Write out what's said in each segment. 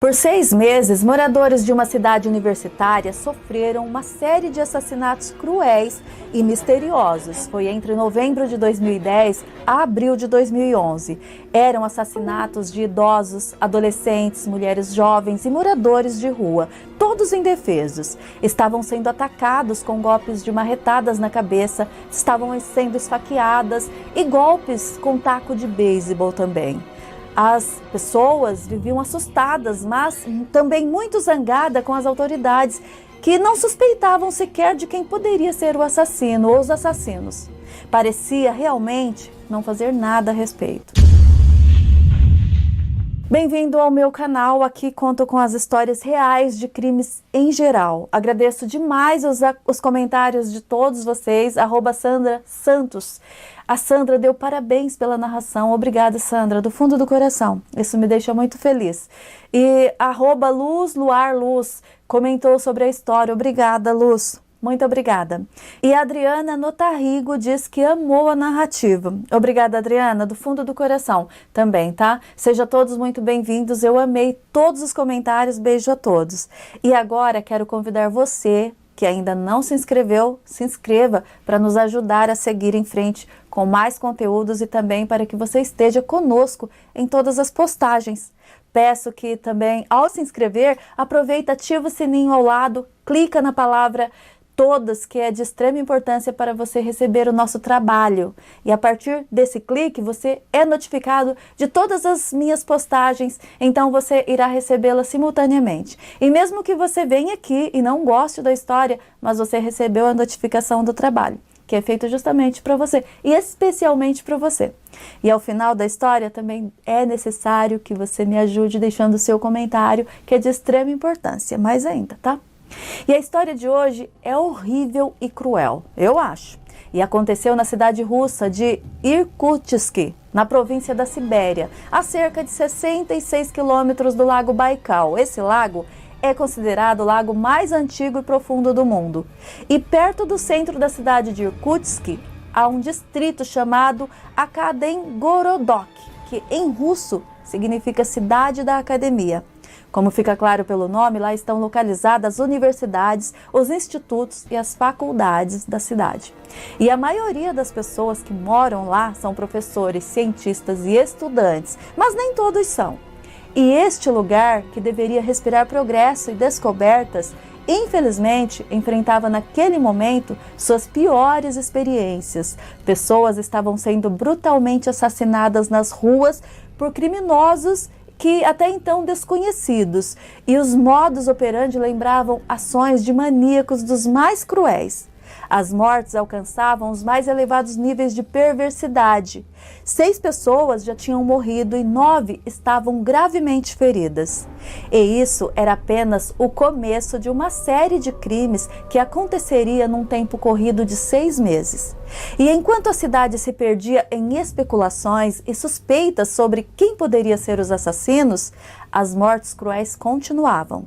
Por 6 meses, moradores de uma cidade universitária sofreram uma série de assassinatos cruéis e misteriosos. Foi entre novembro de 2010 a abril de 2011. Eram assassinatos de idosos, adolescentes, mulheres jovens e moradores de rua, todos indefesos. Estavam sendo atacados com golpes de marretadas na cabeça, estavam sendo esfaqueadas e golpes com taco de beisebol também. As pessoas viviam assustadas, mas também muito zangadas com as autoridades, que não suspeitavam sequer de quem poderia ser o assassino ou os assassinos. Parecia realmente não fazer nada a respeito. Bem-vindo ao meu canal, aqui conto com as histórias reais de crimes em geral. Agradeço demais os comentários de todos vocês, @SandraSantos. A Sandra deu parabéns pela narração, obrigada Sandra, do fundo do coração, isso me deixa muito feliz. E @LuzLuarLuz comentou sobre a história, obrigada Luz. Muito obrigada. E a Adriana Notarrigo diz que amou a narrativa. Obrigada, Adriana, do fundo do coração também, tá? Sejam todos muito bem-vindos. Eu amei todos os comentários. Beijo a todos. E agora quero convidar você que ainda não se inscreveu, se inscreva para nos ajudar a seguir em frente com mais conteúdos e também para que você esteja conosco em todas as postagens. Peço que também, ao se inscrever, aproveita, ativa o sininho ao lado, clica na palavra todas, que é de extrema importância para você receber o nosso trabalho. E a partir desse clique, você é notificado de todas as minhas postagens, então você irá recebê-las simultaneamente. E mesmo que você venha aqui e não goste da história, mas você recebeu a notificação do trabalho, que é feito justamente para você, e especialmente para você. E ao final da história também é necessário que você me ajude deixando o seu comentário, que é de extrema importância, mais ainda, tá? E a história de hoje é horrível e cruel, eu acho. E aconteceu na cidade russa de Irkutsk, na província da Sibéria, a cerca de 66 quilômetros do lago Baikal. Esse lago é considerado o lago mais antigo e profundo do mundo. E perto do centro da cidade de Irkutsk, há um distrito chamado Akademgorodok, que em russo significa Cidade da Academia. Como fica claro pelo nome, lá estão localizadas as universidades, os institutos e as faculdades da cidade. E a maioria das pessoas que moram lá são professores, cientistas e estudantes, mas nem todos são. E este lugar, que deveria respirar progresso e descobertas, infelizmente enfrentava naquele momento suas piores experiências. Pessoas estavam sendo brutalmente assassinadas nas ruas por criminosos que até então desconhecidos, e os modus operandi lembravam ações de maníacos dos mais cruéis. As mortes alcançavam os mais elevados níveis de perversidade. 6 pessoas já tinham morrido e 9 estavam gravemente feridas. E isso era apenas o começo de uma série de crimes que aconteceria num tempo corrido de 6 meses. E enquanto a cidade se perdia em especulações e suspeitas sobre quem poderia ser os assassinos, as mortes cruéis continuavam.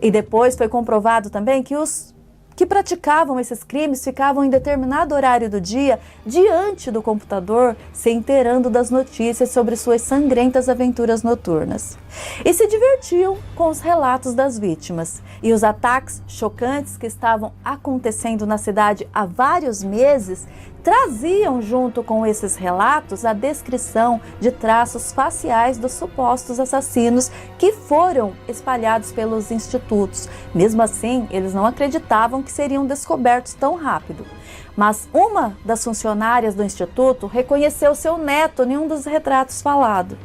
E depois foi comprovado também que os que praticavam esses crimes ficavam em determinado horário do dia diante do computador, se inteirando das notícias sobre suas sangrentas aventuras noturnas. E se divertiam com os relatos das vítimas. E os ataques chocantes que estavam acontecendo na cidade há vários meses traziam junto com esses relatos a descrição de traços faciais dos supostos assassinos que foram espalhados pelos institutos. Mesmo assim, eles não acreditavam que seriam descobertos tão rápido. Mas uma das funcionárias do instituto reconheceu seu neto em um dos retratos falados.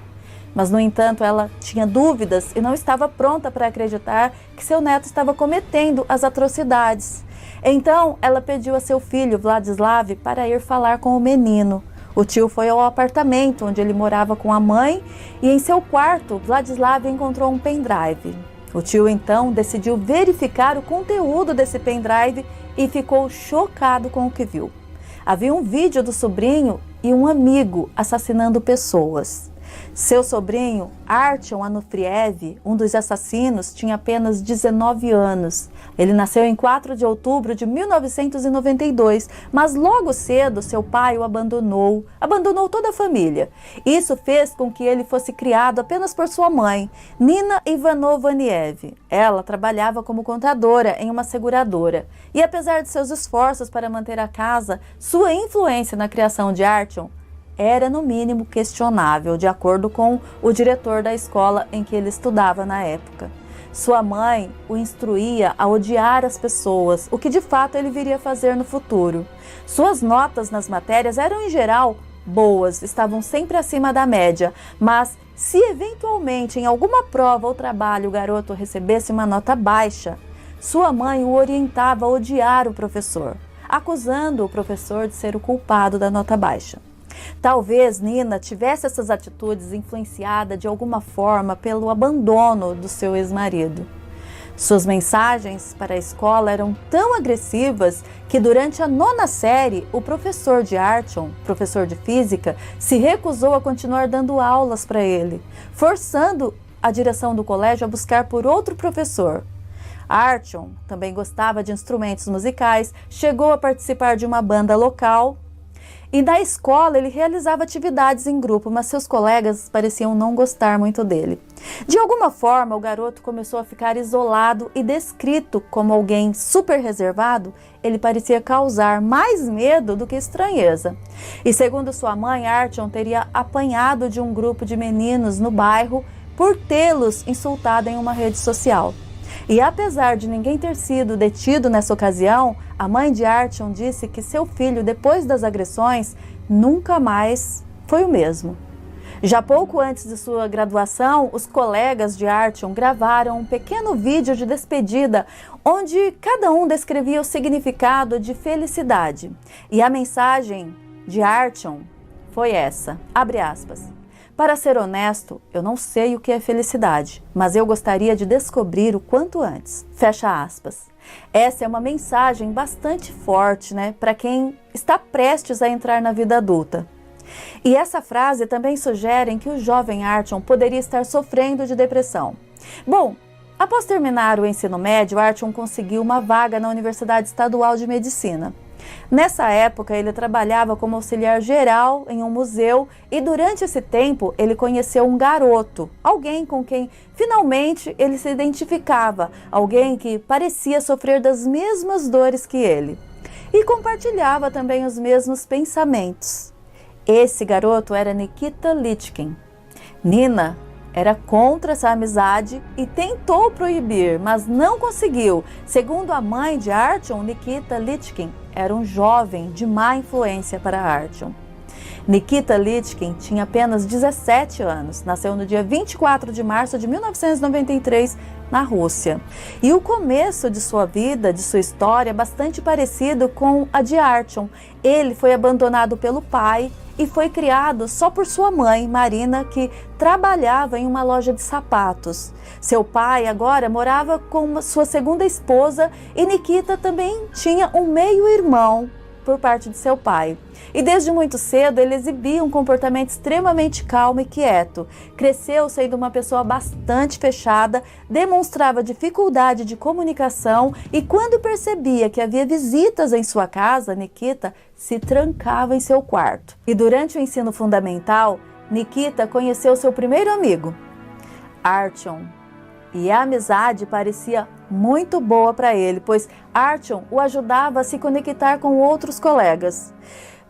Mas, no entanto, ela tinha dúvidas e não estava pronta para acreditar que seu neto estava cometendo as atrocidades. Então, ela pediu a seu filho, Vladislav, para ir falar com o menino. O tio foi ao apartamento onde ele morava com a mãe e em seu quarto, Vladislav encontrou um pendrive. O tio, então, decidiu verificar o conteúdo desse pendrive e ficou chocado com o que viu. Havia um vídeo do sobrinho e um amigo assassinando pessoas. Seu sobrinho, Artyom Anufriev, um dos assassinos, tinha apenas 19 anos. Ele nasceu em 4 de outubro de 1992, mas logo cedo seu pai o abandonou toda a família. Isso fez com que ele fosse criado apenas por sua mãe, Nina Ivanovaniev. Ela trabalhava como contadora em uma seguradora. E apesar de seus esforços para manter a casa, sua influência na criação de Artyom era no mínimo questionável, de acordo com o diretor da escola em que ele estudava na época. Sua mãe o instruía a odiar as pessoas, o que de fato ele viria a fazer no futuro. Suas notas nas matérias eram em geral boas, estavam sempre acima da média, mas se eventualmente em alguma prova ou trabalho o garoto recebesse uma nota baixa, sua mãe o orientava a odiar o professor, acusando o professor de ser o culpado da nota baixa. Talvez Nina tivesse essas atitudes influenciada de alguma forma pelo abandono do seu ex-marido. Suas mensagens para a escola eram tão agressivas que durante a 9ª série, o professor de Artyom, professor de física, se recusou a continuar dando aulas para ele, forçando a direção do colégio a buscar por outro professor. Artyom também gostava de instrumentos musicais, chegou a participar de uma banda local. E na escola ele realizava atividades em grupo, mas seus colegas pareciam não gostar muito dele. De alguma forma, o garoto começou a ficar isolado e descrito como alguém super reservado, ele parecia causar mais medo do que estranheza. E segundo sua mãe, Artyom teria apanhado de um grupo de meninos no bairro por tê-los insultado em uma rede social. E apesar de ninguém ter sido detido nessa ocasião, a mãe de Artyom disse que seu filho, depois das agressões, nunca mais foi o mesmo. Já pouco antes de sua graduação, os colegas de Artyom gravaram um pequeno vídeo de despedida, onde cada um descrevia o significado de felicidade. E a mensagem de Artyom foi essa, abre aspas: "Para ser honesto, eu não sei o que é felicidade, mas eu gostaria de descobrir o quanto antes." Fecha aspas. Essa é uma mensagem bastante forte, para quem está prestes a entrar na vida adulta. E essa frase também sugere que o jovem Artyom poderia estar sofrendo de depressão. Bom, após terminar o ensino médio, Artyom conseguiu uma vaga na Universidade Estadual de Medicina. Nessa época, ele trabalhava como auxiliar geral em um museu e durante esse tempo ele conheceu um garoto, alguém com quem finalmente ele se identificava, alguém que parecia sofrer das mesmas dores que ele e compartilhava também os mesmos pensamentos. Esse garoto era Nikita Lichkin. Nina era contra essa amizade e tentou proibir, mas não conseguiu. Segundo a mãe de Artyom, Nikita Lichkin era um jovem de má influência para Artyom. Nikita Lichkin tinha apenas 17 anos, nasceu no dia 24 de março de 1993 na Rússia. E o começo de sua vida, de sua história, é bastante parecido com a de Artyom. Ele foi abandonado pelo pai e foi criado só por sua mãe, Marina, que trabalhava em uma loja de sapatos. Seu pai agora morava com sua segunda esposa e Nikita também tinha um meio-irmão por parte de seu pai. E desde muito cedo ele exibia um comportamento extremamente calmo e quieto. Cresceu sendo uma pessoa bastante fechada, demonstrava dificuldade de comunicação e quando percebia que havia visitas em sua casa, Nikita se trancava em seu quarto. E durante o ensino fundamental, Nikita conheceu seu primeiro amigo, Artyom. E a amizade parecia muito boa para ele, pois Artyom o ajudava a se conectar com outros colegas.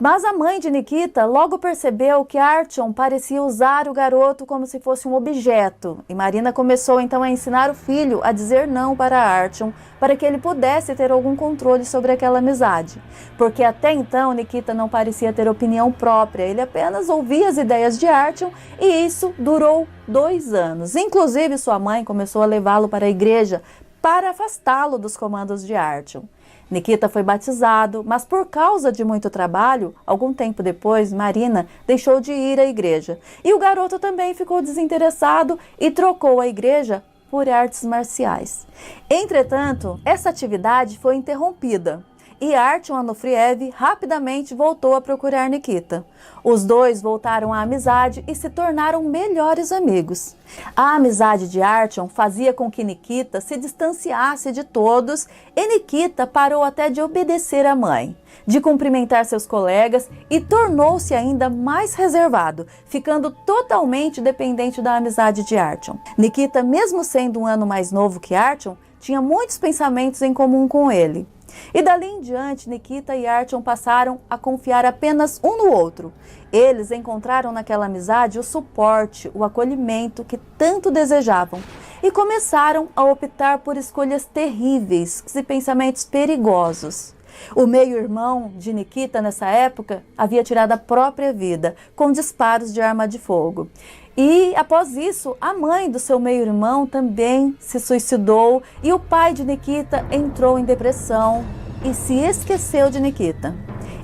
Mas a mãe de Nikita logo percebeu que Artyom parecia usar o garoto como se fosse um objeto. E Marina começou então a ensinar o filho a dizer não para Artyom, para que ele pudesse ter algum controle sobre aquela amizade. Porque até então Nikita não parecia ter opinião própria, ele apenas ouvia as ideias de Artyom e isso durou 2 anos. Inclusive sua mãe começou a levá-lo para a igreja para afastá-lo dos comandos de Artyom. Nikita foi batizado, mas por causa de muito trabalho, algum tempo depois, Marina deixou de ir à igreja. E o garoto também ficou desinteressado e trocou a igreja por artes marciais. Entretanto, essa atividade foi interrompida e Artyom Anofriev rapidamente voltou a procurar Nikita. Os dois voltaram à amizade e se tornaram melhores amigos. A amizade de Artyom fazia com que Nikita se distanciasse de todos e Nikita parou até de obedecer à mãe, de cumprimentar seus colegas e tornou-se ainda mais reservado, ficando totalmente dependente da amizade de Artyom. Nikita, mesmo sendo um ano mais novo que Artyom, tinha muitos pensamentos em comum com ele. E dali em diante, Nikita e Artyom passaram a confiar apenas um no outro. Eles encontraram naquela amizade o suporte, o acolhimento que tanto desejavam e começaram a optar por escolhas terríveis e pensamentos perigosos. O meio-irmão de Nikita, nessa época, havia tirado a própria vida com disparos de arma de fogo. E, após isso, a mãe do seu meio-irmão também se suicidou e o pai de Nikita entrou em depressão e se esqueceu de Nikita.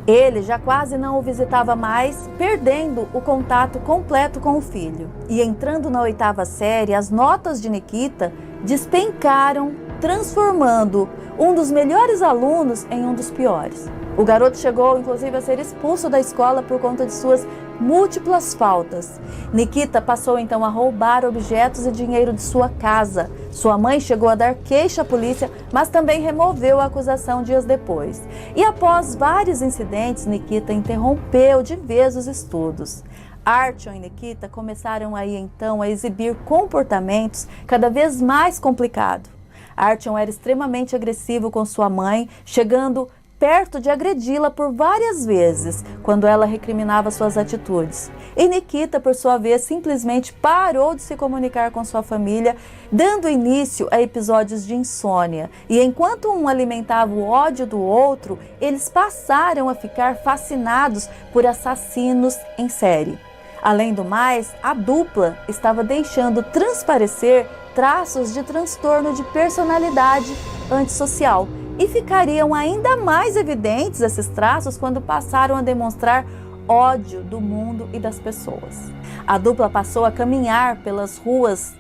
Ele já quase não o visitava mais, perdendo o contato completo com o filho. E entrando na 8ª série, as notas de Nikita despencaram, transformando um dos melhores alunos em um dos piores. O garoto chegou, inclusive, a ser expulso da escola por conta de suas múltiplas faltas. Nikita passou então a roubar objetos e dinheiro de sua casa. Sua mãe chegou a dar queixa à polícia, mas também removeu a acusação dias depois. E após vários incidentes, Nikita interrompeu de vez os estudos. Artyom e Nikita começaram aí então a exibir comportamentos cada vez mais complicados. Artyom era extremamente agressivo com sua mãe, chegando perto de agredi-la por várias vezes, quando ela recriminava suas atitudes. E Nikita, por sua vez, simplesmente parou de se comunicar com sua família, dando início a episódios de insônia. E enquanto um alimentava o ódio do outro, eles passaram a ficar fascinados por assassinos em série. Além do mais, a dupla estava deixando transparecer traços de transtorno de personalidade antissocial. E ficariam ainda mais evidentes esses traços quando passaram a demonstrar ódio do mundo e das pessoas. A dupla passou a caminhar pelas ruas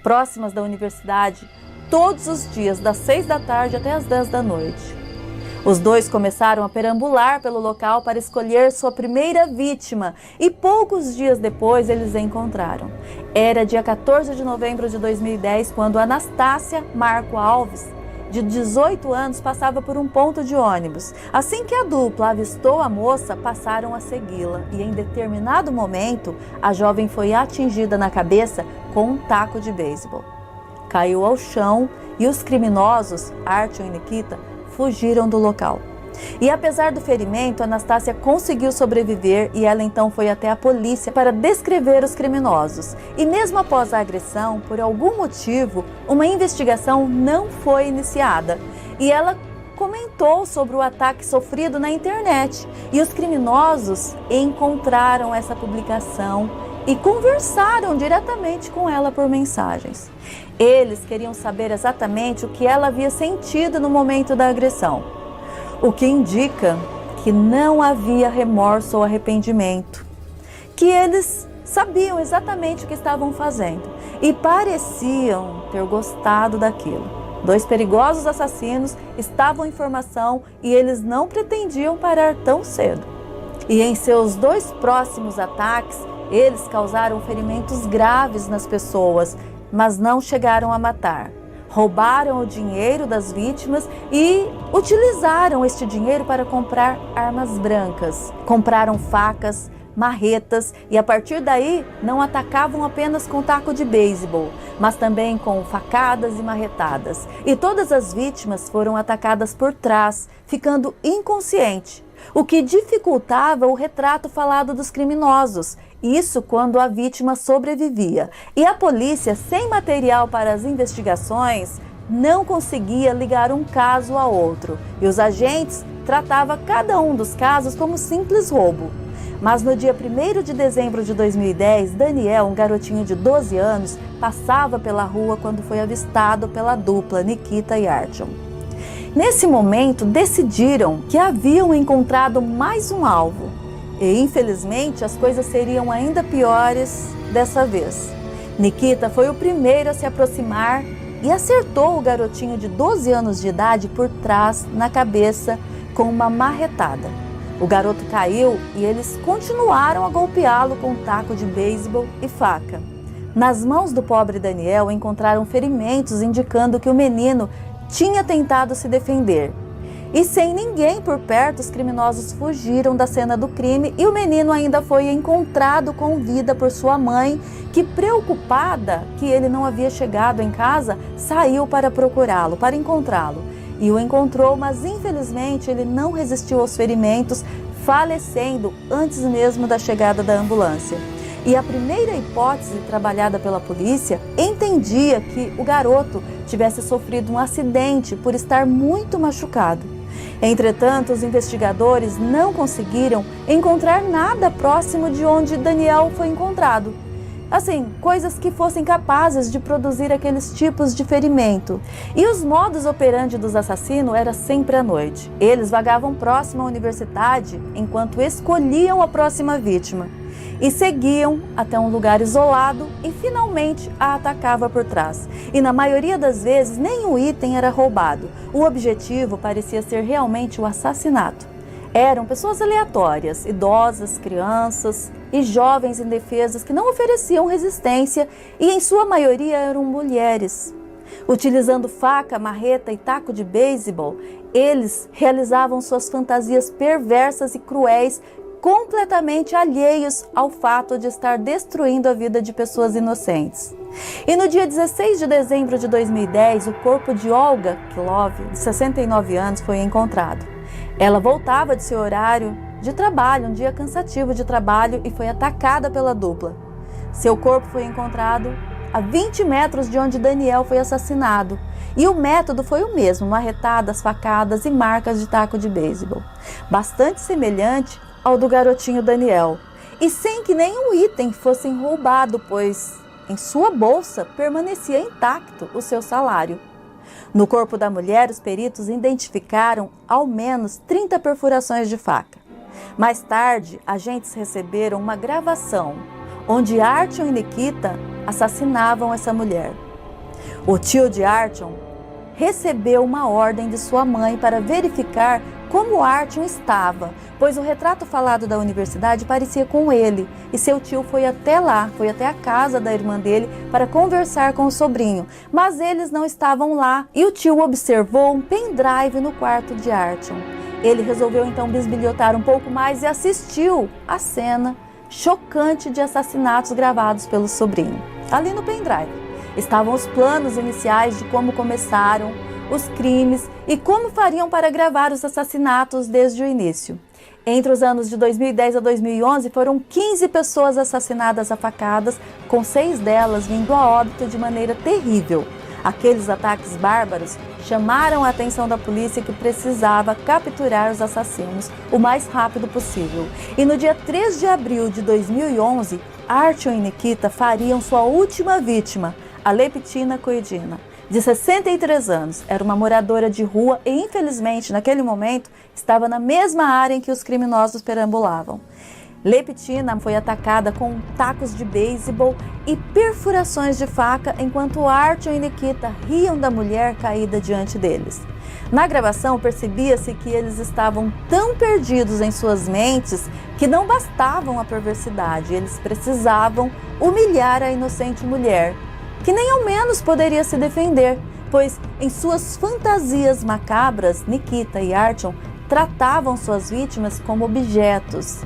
próximas da universidade todos os dias, das 6 da tarde até as 10 da noite. Os dois começaram a perambular pelo local para escolher sua primeira vítima e poucos dias depois eles a encontraram. Era dia 14 de novembro de 2010 quando Anastácia Marco Alves, de 18 anos, passava por um ponto de ônibus. Assim que a dupla avistou a moça, passaram a segui-la e em determinado momento a jovem foi atingida na cabeça com um taco de beisebol. Caiu ao chão e os criminosos, Artyom e Nikita, fugiram do local. E apesar do ferimento, Anastácia conseguiu sobreviver e ela então foi até a polícia para descrever os criminosos. E mesmo após a agressão, por algum motivo, uma investigação não foi iniciada. E ela comentou sobre o ataque sofrido na internet. E os criminosos encontraram essa publicação e conversaram diretamente com ela por mensagens. Eles queriam saber exatamente o que ela havia sentido no momento da agressão, o que indica que não havia remorso ou arrependimento, que eles sabiam exatamente o que estavam fazendo e pareciam ter gostado daquilo. Dois perigosos assassinos estavam em formação e eles não pretendiam parar tão cedo. E em seus 2 próximos ataques, eles causaram ferimentos graves nas pessoas, mas não chegaram a matar. Roubaram o dinheiro das vítimas e utilizaram este dinheiro para comprar armas brancas. Compraram facas, marretas e a partir daí não atacavam apenas com taco de beisebol, mas também com facadas e marretadas. E todas as vítimas foram atacadas por trás, ficando inconsciente, o que dificultava o retrato falado dos criminosos. Isso quando a vítima sobrevivia. E a polícia, sem material para as investigações, não conseguia ligar um caso a outro. E os agentes tratavam cada um dos casos como simples roubo. Mas no dia 1º de dezembro de 2010, Daniel, um garotinho de 12 anos, passava pela rua quando foi avistado pela dupla Nikita e Artyom. Nesse momento, decidiram que haviam encontrado mais um alvo. E, infelizmente, as coisas seriam ainda piores dessa vez. Nikita foi o primeiro a se aproximar e acertou o garotinho de 12 anos de idade por trás, na cabeça, com uma marretada. O garoto caiu e eles continuaram a golpeá-lo com um taco de beisebol e faca. Nas mãos do pobre Daniel encontraram ferimentos indicando que o menino tinha tentado se defender. E sem ninguém por perto, os criminosos fugiram da cena do crime e o menino ainda foi encontrado com vida por sua mãe, que, preocupada que ele não havia chegado em casa, saiu para procurá-lo, para encontrá-lo. E o encontrou, mas infelizmente ele não resistiu aos ferimentos, falecendo antes mesmo da chegada da ambulância. E a primeira hipótese trabalhada pela polícia entendia que o garoto tivesse sofrido um acidente por estar muito machucado. Entretanto, os investigadores não conseguiram encontrar nada próximo de onde Daniel foi encontrado. Assim, coisas que fossem capazes de produzir aqueles tipos de ferimento. E os modus operandi dos assassinos era sempre à noite. Eles vagavam próximo à universidade enquanto escolhiam a próxima vítima. E seguiam até um lugar isolado e finalmente a atacava por trás. E na maioria das vezes nenhum item era roubado. O objetivo parecia ser realmente o assassinato. Eram pessoas aleatórias, idosas, crianças e jovens indefesas que não ofereciam resistência e em sua maioria eram mulheres. Utilizando faca, marreta e taco de beisebol, eles realizavam suas fantasias perversas e cruéis, completamente alheios ao fato de estar destruindo a vida de pessoas inocentes. E no dia 16 de dezembro de 2010, o corpo de Olga Kilov, de 69 anos, foi encontrado. Ela voltava de seu horário de trabalho, um dia cansativo de trabalho, e foi atacada pela dupla. Seu corpo foi encontrado a 20 metros de onde Daniel foi assassinado. E o método foi o mesmo, marretadas, facadas e marcas de taco de beisebol. Bastante semelhante ao do garotinho Daniel, e sem que nenhum item fosse roubado, pois em sua bolsa permanecia intacto o seu salário. No corpo da mulher, os peritos identificaram ao menos 30 perfurações de faca. Mais tarde, agentes receberam uma gravação onde Artyom e Nikita assassinavam essa mulher. O tio de Artyom recebeu uma ordem de sua mãe para verificar como Artyom estava, pois o retrato falado da universidade parecia com ele, e seu tio foi até lá, foi até a casa da irmã dele para conversar com o sobrinho, mas eles não estavam lá e o tio observou um pendrive no quarto de Artyom. Ele resolveu então bisbilhotar um pouco mais e assistiu à cena chocante de assassinatos gravados pelo sobrinho. Ali no pendrive estavam os planos iniciais de como começaram os crimes e como fariam para gravar os assassinatos desde o início. Entre os anos de 2010 a 2011, foram 15 pessoas assassinadas a facadas, com 6 delas vindo a óbito de maneira terrível. Aqueles ataques bárbaros chamaram a atenção da polícia, que precisava capturar os assassinos o mais rápido possível. E no dia 3 de abril de 2011, Artyom e Nikita fariam sua última vítima, a Leptina Koedina, de 63 anos. Era uma moradora de rua e, infelizmente, naquele momento, estava na mesma área em que os criminosos perambulavam. Leptina foi atacada com tacos de beisebol e perfurações de faca, enquanto Artyom e Nikita riam da mulher caída diante deles. Na gravação, percebia-se que eles estavam tão perdidos em suas mentes que não bastavam a perversidade, eles precisavam humilhar a inocente mulher, que nem ao menos poderia se defender, pois em suas fantasias macabras, Nikita e Artyom tratavam suas vítimas como objetos.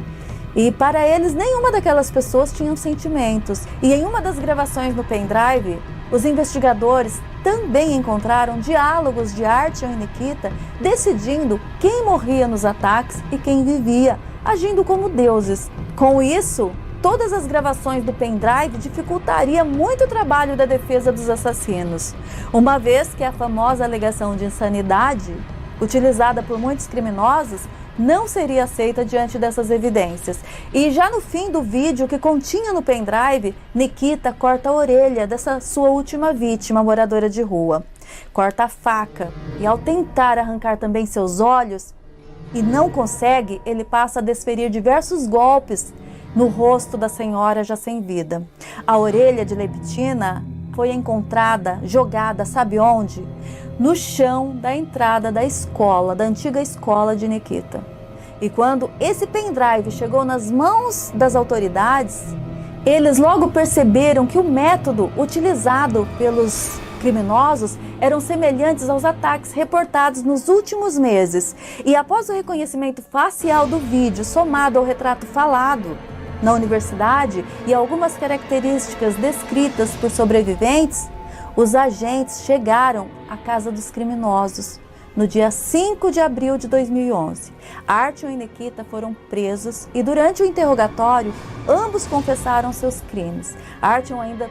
E para eles, nenhuma daquelas pessoas tinham sentimentos. E em uma das gravações no pendrive, os investigadores também encontraram diálogos de Artyom e Nikita decidindo quem morria nos ataques e quem vivia, agindo como deuses. Com isso, todas as gravações do pendrive dificultaria muito o trabalho da defesa dos assassinos, uma vez que a famosa alegação de insanidade, utilizada por muitos criminosos, não seria aceita diante dessas evidências. E já no fim do vídeo que continha no pendrive, Nikita corta a orelha dessa sua última vítima, moradora de rua. Corta a faca e, ao tentar arrancar também seus olhos e não consegue, ele passa a desferir diversos golpes no rosto da senhora já sem vida. A orelha de Leptina foi encontrada, jogada, sabe onde? No chão da entrada da escola, da antiga escola de Nikita. E quando esse pendrive chegou nas mãos das autoridades, eles logo perceberam que o método utilizado pelos criminosos eram semelhantes aos ataques reportados nos últimos meses. E após o reconhecimento facial do vídeo, somado ao retrato falado na universidade e algumas características descritas por sobreviventes, os agentes chegaram à casa dos criminosos no dia 5 de abril de 2011. Artyom e Nikita foram presos e durante o interrogatório, ambos confessaram seus crimes. Artyom, ainda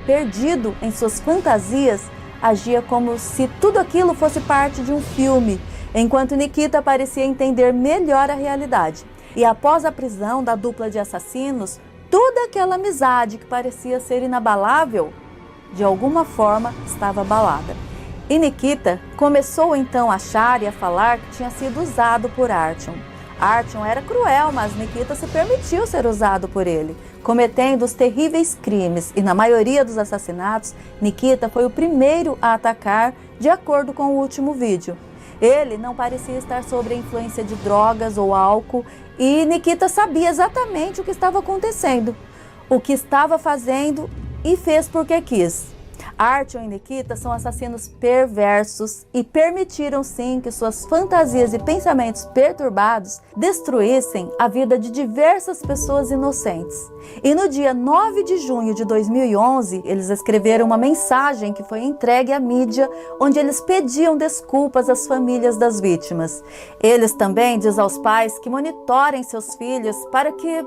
perdido em suas fantasias, agia como se tudo aquilo fosse parte de um filme, enquanto Nikita parecia entender melhor a realidade. E após a prisão da dupla de assassinos, toda aquela amizade que parecia ser inabalável, de alguma forma estava abalada. E Nikita começou então a achar e a falar que tinha sido usado por Artyom. Artyom era cruel, mas Nikita se permitiu ser usado por ele, cometendo os terríveis crimes. E na maioria dos assassinatos, Nikita foi o primeiro a atacar, de acordo com o último vídeo. Ele não parecia estar sob a influência de drogas ou álcool e Nikita sabia exatamente o que estava acontecendo, o que estava fazendo e fez porque quis. Artyom e Nikita são assassinos perversos e permitiram sim que suas fantasias e pensamentos perturbados destruíssem a vida de diversas pessoas inocentes. E no dia 9 de junho de 2011, eles escreveram uma mensagem que foi entregue à mídia, onde eles pediam desculpas às famílias das vítimas. Eles também dizem aos pais que monitorem seus filhos para que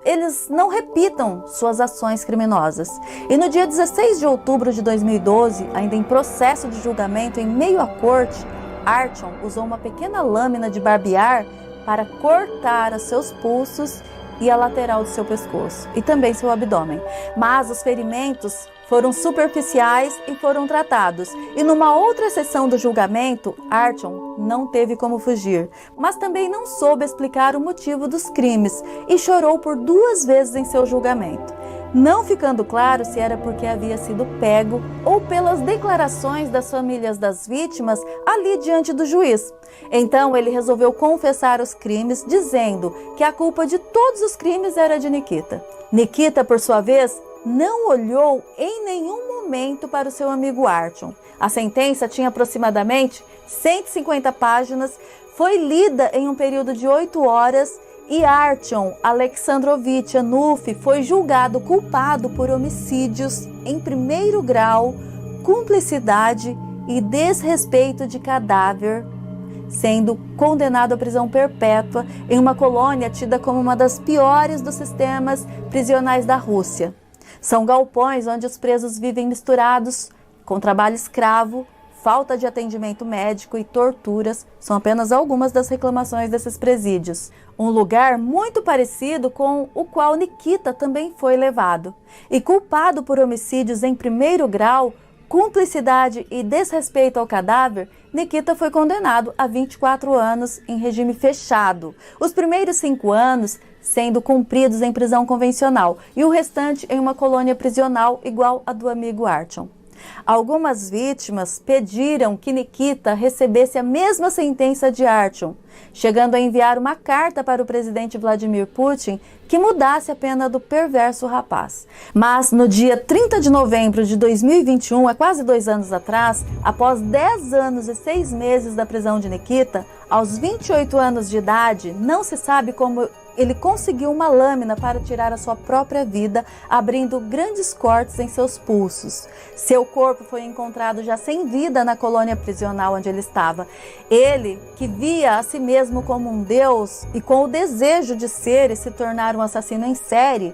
eles não repitam suas ações criminosas. E no dia 16 de outubro de 2012, ainda em processo de julgamento em meio à corte, Artyom usou uma pequena lâmina de barbear para cortar os seus pulsos e a lateral do seu pescoço, e também seu abdômen. Mas os ferimentos foram superficiais e foram tratados. E numa outra sessão do julgamento, Artyom não teve como fugir, mas também não soube explicar o motivo dos crimes e chorou por 2 vezes em seu julgamento, não ficando claro se era porque havia sido pego ou pelas declarações das famílias das vítimas ali diante do juiz. Então ele resolveu confessar os crimes, dizendo que a culpa de todos os crimes era de Nikita. Nikita, por sua vez, não olhou em nenhum momento para o seu amigo Artyom. A sentença tinha aproximadamente 150 páginas, foi lida em um período de 8 horas e Artyom Alexandrovich Anuf foi julgado culpado por homicídios em 1º grau, cumplicidade e desrespeito de cadáver, sendo condenado à prisão perpétua em uma colônia tida como uma das piores dos sistemas prisionais da Rússia. São galpões onde os presos vivem misturados com trabalho escravo, falta de atendimento médico e torturas são apenas algumas das reclamações desses presídios. Um lugar muito parecido com o qual Nikita também foi levado. E culpado por homicídios em 1º grau, cumplicidade e desrespeito ao cadáver, Nikita foi condenado a 24 anos em regime fechado. Os primeiros 5 anos sendo cumpridos em prisão convencional e o restante em uma colônia prisional igual a do amigo Artyom. Algumas vítimas pediram que Nikita recebesse a mesma sentença de Artyom, chegando a enviar uma carta para o presidente Vladimir Putin que mudasse a pena do perverso rapaz. Mas no dia 30 de novembro de 2021, há quase 2 anos atrás, após 10 anos e 6 meses da prisão de Nikita, aos 28 anos de idade, não se sabe como ele conseguiu uma lâmina para tirar a sua própria vida, abrindo grandes cortes em seus pulsos. Seu corpo foi encontrado já sem vida na colônia prisional onde ele estava. Ele, que via a si mesmo como um deus e com o desejo de ser e se tornar um assassino em série,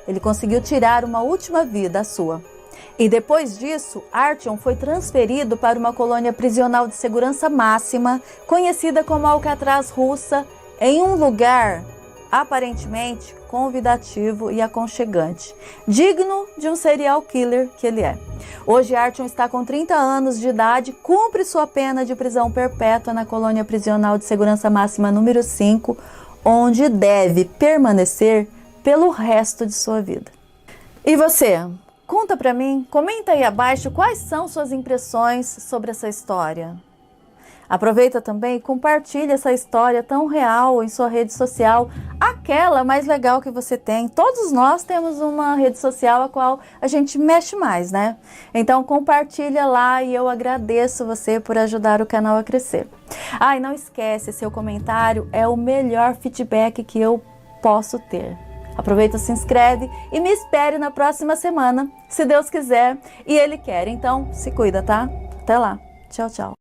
ele conseguiu tirar uma última vida, a sua. E depois disso, Artyom foi transferido para uma colônia prisional de segurança máxima, conhecida como Alcatraz russa, em um lugar aparentemente convidativo e aconchegante, digno de um serial killer que ele é. Hoje Artyom está com 30 anos de idade, cumpre sua pena de prisão perpétua na colônia prisional de segurança máxima número 5, onde deve permanecer pelo resto de sua vida. E você? Conta pra mim, comenta aí abaixo quais são suas impressões sobre essa história. Aproveita também e compartilha essa história tão real em sua rede social, aquela mais legal que você tem. Todos nós temos uma rede social a qual a gente mexe mais, né? Então compartilha lá e eu agradeço você por ajudar o canal a crescer. Ah, e não esquece, seu comentário é o melhor feedback que eu posso ter. Aproveita, se inscreve e me espere na próxima semana, se Deus quiser e Ele quer. Então, se cuida, tá? Até lá. Tchau, tchau.